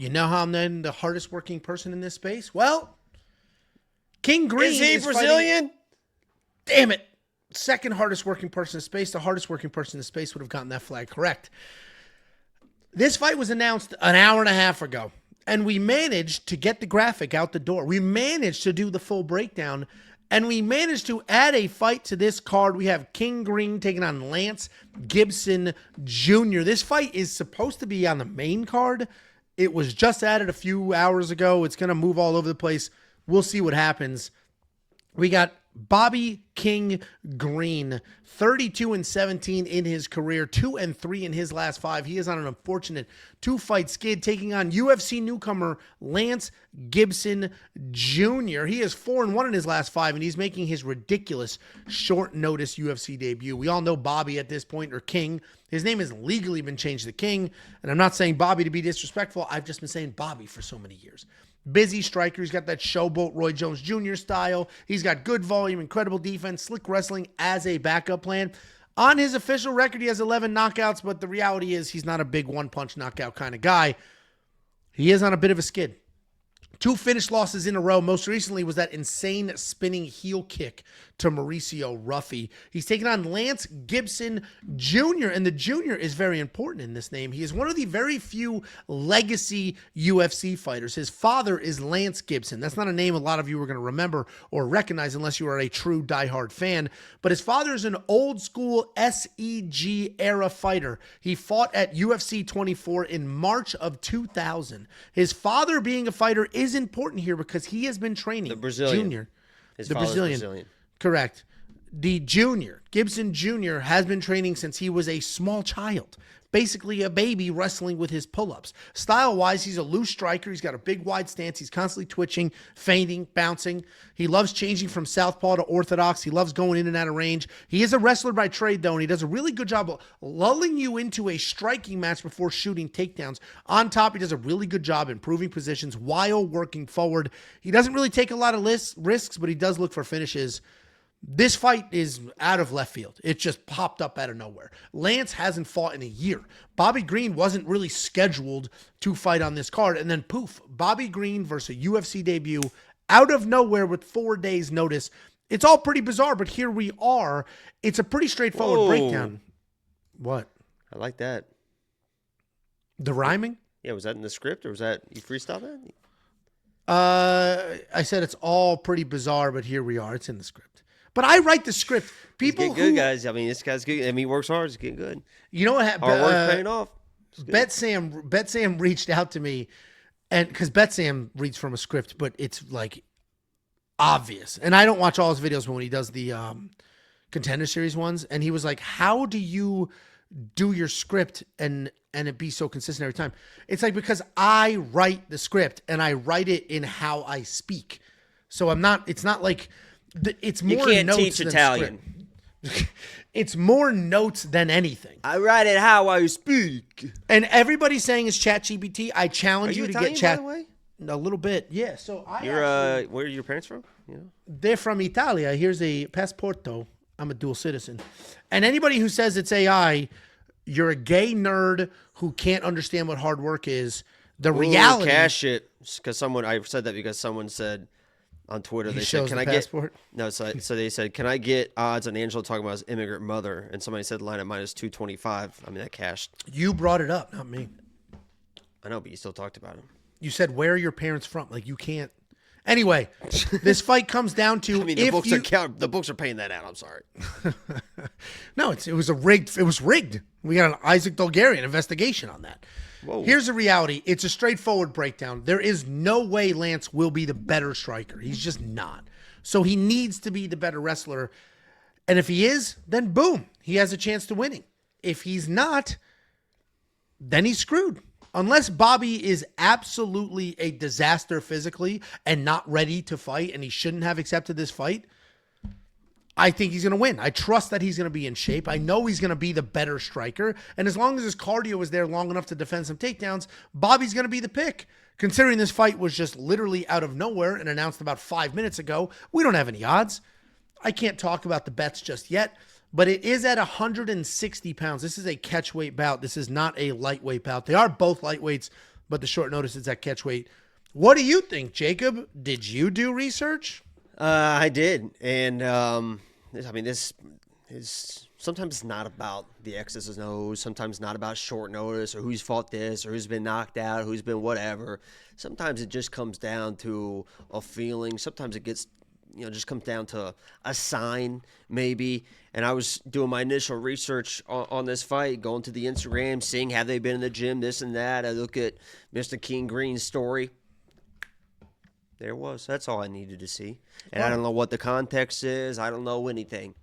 You know how I'm then the hardest working person in this space? Well, King Green is he Brazilian? Damn it. Second hardest working person in space. The hardest working person in space would have gotten that flag correct. This fight was announced an hour and a half ago, and we managed to get the graphic out the door. We managed to do the full breakdown, and we managed to add a fight to this card. We have King Green taking on Lance Gibson Jr. This fight is supposed to be on the main card. It was just added a few hours ago. It's going to move all over the place. We'll see what happens. We got Bobby King Green, 32-17 in his career, 2-3 in his last 5. He is on an unfortunate 2-fight skid, taking on UFC newcomer Lance Gibson Jr. He is 4-1 in his last 5, and he's making his ridiculous short notice UFC debut. We all know Bobby at this point, or King. His name has legally been changed to King, and I'm not saying Bobby to be disrespectful. I've just been saying Bobby for so many years. Busy striker. He's got that showboat Roy Jones Jr. style. He's got good volume, incredible defense, slick wrestling as a backup plan. On his official record, he has 11 knockouts, but the reality is he's not a big one-punch knockout kind of guy. He is on a bit of a skid. 2 finish losses in a row. Most recently was that insane spinning heel kick to Mauricio Ruffy. He's taking on Lance Gibson Jr., and the Jr. is very important in this name. He is one of the very few legacy UFC fighters. His father is Lance Gibson. That's not a name a lot of you are going to remember or recognize unless you are a true diehard fan, but his father is an old school SEG era fighter. He fought at UFC 24 in March of 2000. His father being a fighter is important here because he has been training the Brazilian. Junior. His the father's Brazilian. Correct. The Junior, Gibson Jr., has been training since he was a small child. Basically a baby wrestling with his pull-ups. Style-wise, he's a loose striker. He's got a big, wide stance. He's constantly twitching, feinting, bouncing. He loves changing from southpaw to orthodox. He loves going in and out of range. He is a wrestler by trade, though, and he does a really good job of lulling you into a striking match before shooting takedowns. On top, he does a really good job improving positions while working forward. He doesn't really take a lot of risks, but he does look for finishes. This fight is out of left field. It just popped up out of nowhere. Lance hasn't fought in a year. Bobby Green wasn't really scheduled to fight on this card. And then poof, Bobby Green versus a UFC debut out of nowhere with 4 days notice. It's all pretty bizarre, but here we are. It's a pretty straightforward breakdown. What? I like that. The rhyming? Yeah, was that in the script or was that you freestyle that? I said it's all pretty bizarre, but here we are. It's in the script. But I write the script. People he's getting good, guys. I mean, this guy's good. I mean, he works hard. He's getting good. You know what happened? Hard work paying off. Bet Sam reached out to me, and because Bet Sam reads from a script, but it's like obvious. And I don't watch all his videos, but when he does the Contender Series ones, and he was like, "How do you do your script and it be so consistent every time?" It's like because I write the script and I write it in how I speak. So I'm not. It's not like. It's more you can't notes teach than Italian. It's more notes than anything. I write it how I speak. And everybody's saying it's ChatGPT. I challenge you to Italian, get Chat. by the way? A little bit, yeah. So where are your parents from? Yeah. They're from Italia. Here's a passporto. I'm a dual citizen. And anybody who says it's AI, you're a gay nerd who can't understand what hard work is. The reality. Cash it, because I said that because someone said. On Twitter, they said, "Can I passport? Get?" No, so they said, "Can I get odds on Angelo talking about his immigrant mother?" And somebody said, "Line at -225." I mean, that cashed. You brought it up, not me. I know, but you still talked about him. You said, "Where are your parents from?" Like you can't. Anyway, this fight comes down to I mean, the books are paying that out. I'm sorry. No, it was rigged. It was rigged. We got an Isaac Dolgarian investigation on that. Whoa. Here's the reality. It's a straightforward breakdown. There is no way Lance will be the better striker. He's just not. So he needs to be the better wrestler. And if he is, then boom, he has a chance to winning. If he's not, then he's screwed. Unless Bobby is absolutely a disaster physically and not ready to fight and he shouldn't have accepted this fight, I think he's going to win. I trust that he's going to be in shape. I know he's going to be the better striker. And as long as his cardio is there long enough to defend some takedowns, Bobby's going to be the pick. Considering this fight was just literally out of nowhere and announced about 5 minutes ago, we don't have any odds. I can't talk about the bets just yet, but it is at 160 pounds. This is a catchweight bout. This is not a lightweight bout. They are both lightweights, but the short notice is at catch weight. What do you think, Jacob? Did you do research? I did, and this is sometimes it's not about the X's and O's. Sometimes not about short notice or who's fought this or who's been knocked out, who's been whatever. Sometimes it just comes down to a feeling. Sometimes it gets, just comes down to a sign maybe. And I was doing my initial research on this fight, going to the Instagram, seeing have they been in the gym, this and that. I look at Mr. King Green's story. There it was. That's all I needed to see. And I don't know what the context is. I don't know anything.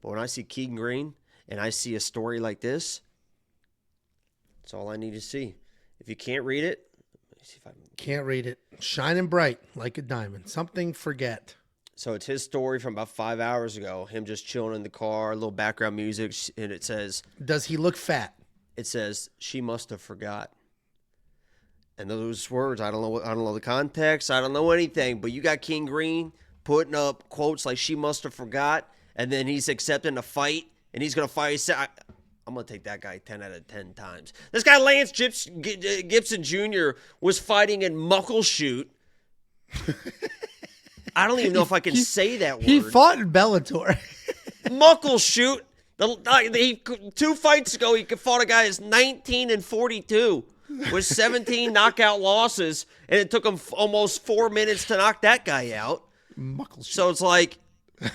But when I see Keegan Green and I see a story like this, that's all I need to see. If you can't read it, let me see if I can. Can't read it. Shining bright like a diamond. Something forget. So it's his story from about 5 hours ago. Him just chilling in the car, a little background music, and it says, does he look fat? It says, she must have forgot. And those words, I don't know the context. I don't know anything. But you got King Green putting up quotes like she must have forgot, and then he's accepting a fight, and he's going to fight. I'm going to take that guy 10 out of 10 times. This guy, Lance Gibson Jr., was fighting in Muckleshoot. I don't even know if I can say that word. He fought in Bellator. Muckleshoot. 2 fights ago, he fought a guy that's 19-42. With 17 knockout losses, and it took him almost 4 minutes to knock that guy out. So it's like, I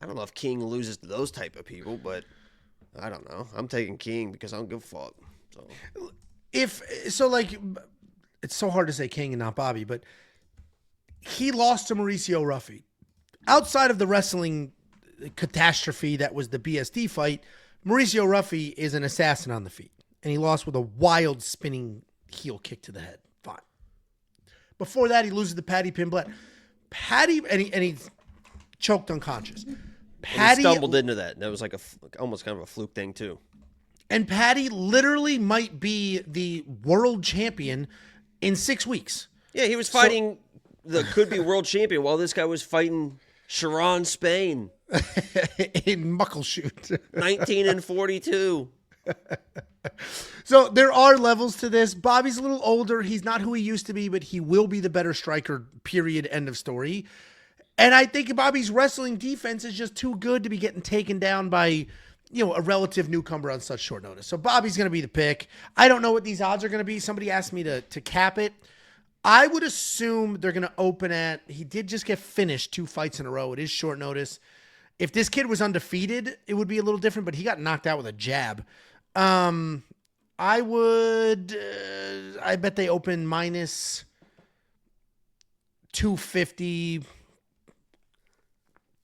don't know if King loses to those type of people, but I don't know. I'm taking King because I don't give a fuck. So. It's so hard to say King and not Bobby, but he lost to Mauricio Ruffy. Outside of the wrestling catastrophe that was the BSD fight, Mauricio Ruffy is an assassin on the feet. And he lost with a wild spinning heel kick to the head. Fine. Before that, he loses to Paddy Pimblett. And he choked unconscious. He stumbled into that. That was like almost kind of a fluke thing, too. And Paddy literally might be the world champion in 6 weeks. Yeah, he was fighting the could-be world champion while this guy was fighting Sharon Spain. In Muckleshoot. 19-42. So there are levels to this. Bobby's a little older. He's not who he used to be, but he will be the better striker, period, end of story. And I think Bobby's wrestling defense is just too good to be getting taken down by, a relative newcomer on such short notice. So Bobby's going to be the pick. I don't know what these odds are going to be. Somebody asked me to cap it. I would assume they're going to open at, he did just get finished 2 fights in a row. It is short notice. If this kid was undefeated, it would be a little different, but he got knocked out with a jab. I bet they open minus 250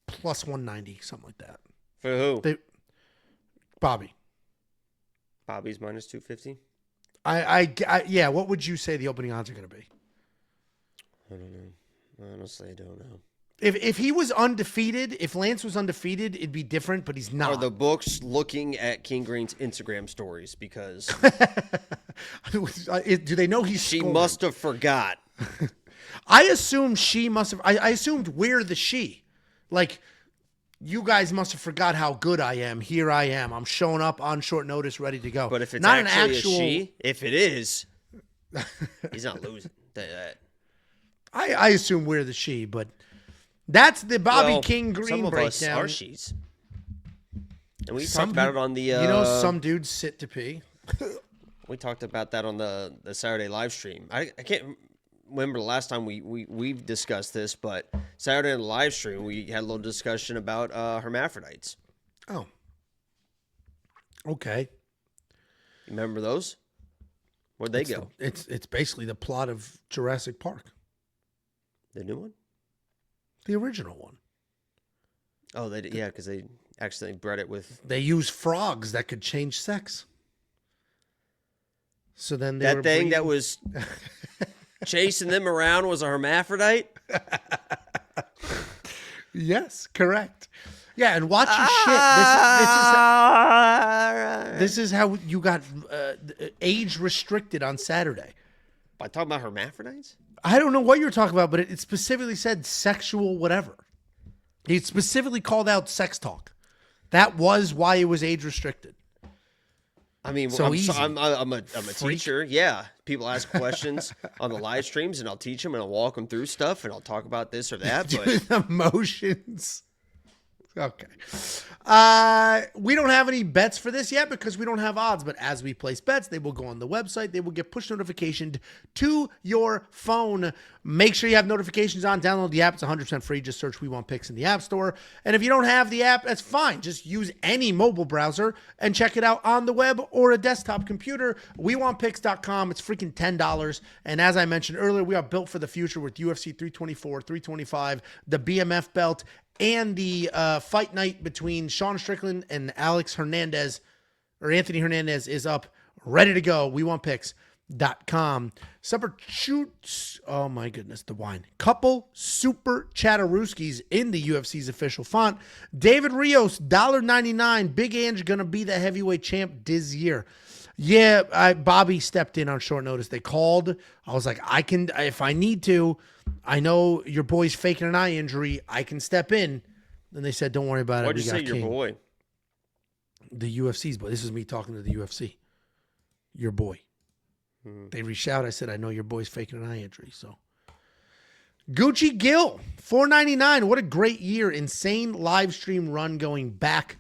plus 190, something like that. For who? Bobby. Bobby's minus 250? Yeah, what would you say the opening odds are going to be? I don't know. Honestly, I don't know. If he was undefeated, if Lance was undefeated, it'd be different, but he's not. Are the books looking at King Green's Instagram stories? Because do they know he's she scoring? must have forgot. I assume she must have. I assumed we're the she. Like, you guys must have forgot how good I am. Here I am. I'm showing up on short notice, ready to go. But if it's not actually an actual, a she, if it is, he's not losing. Tell you that. I assume we're the she, but that's the Bobby King Green some of breakdown. Us are she's. And we talked about it on the... some dudes sit to pee. We talked about that on the Saturday live stream. I can't remember the last time we've discussed this, but Saturday on the live stream, we had a little discussion about hermaphrodites. Oh. Okay. Remember those? Where'd they go? It's basically the plot of Jurassic Park. The new one? The original one. Oh, because they accidentally bred it with... They use frogs that could change sex. So then that was chasing them around was a hermaphrodite? Yes, correct. Yeah, and watch your shit. This is how you got age restricted on Saturday. By talking about hermaphrodites? I don't know what you're talking about, but it specifically said sexual whatever. He specifically called out sex talk. That was why it was age restricted. I mean, So I'm, easy. I'm a teacher. Yeah. People ask questions on the live streams, and I'll teach them, and I'll walk them through stuff, and I'll talk about this or that. Do But the motions. Okay. We don't have any bets for this yet because we don't have odds, but as we place bets, they will go on the website. They will get push notifications to your phone. Make sure you have notifications on. Download the app. It's 100% free. Just search We Want Picks in the App Store. And if you don't have the app, that's fine. Just use any mobile browser and check it out on the web or a desktop computer. WeWantPicks.com. It's freaking $10. And as I mentioned earlier, we are built for the future with UFC 324, 325, the BMF belt, and the fight night between Sean Strickland and Alex Hernandez, or Anthony Hernandez, is up, ready to go. WeWantPicks.com. Oh my goodness, the wine. Couple super Chatterooskies in the UFC's official font. David Rios, $1.99. Big Ange gonna be the heavyweight champ this year. Yeah, Bobby stepped in on short notice. They called. I was like, I can, if I need to. I know your boy's faking an eye injury. I can step in. And they said, don't worry about it. Why'd you say your boy? The UFC's boy. This is me talking to the UFC. Your boy. They reached out. I said, I know your boy's faking an eye injury. So, Gucci Gill, $4.99. What a great year. Insane live stream run going back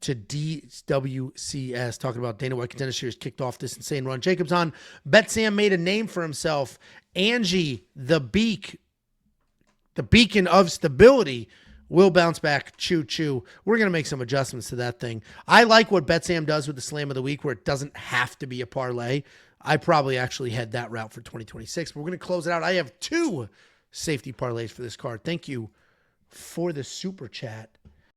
to DWCS. Talking about Dana White Contender Series kicked off this insane run. Jacobs on. Bet Sam made a name for himself. Angie, the beacon of stability, will bounce back. Choo choo. We're going to make some adjustments to that thing. I like what BetSam does with the Slam of the Week, where it doesn't have to be a parlay. I probably actually head that route for 2026. But we're going to close it out. I have 2 safety parlays for this card. Thank you for the super chat.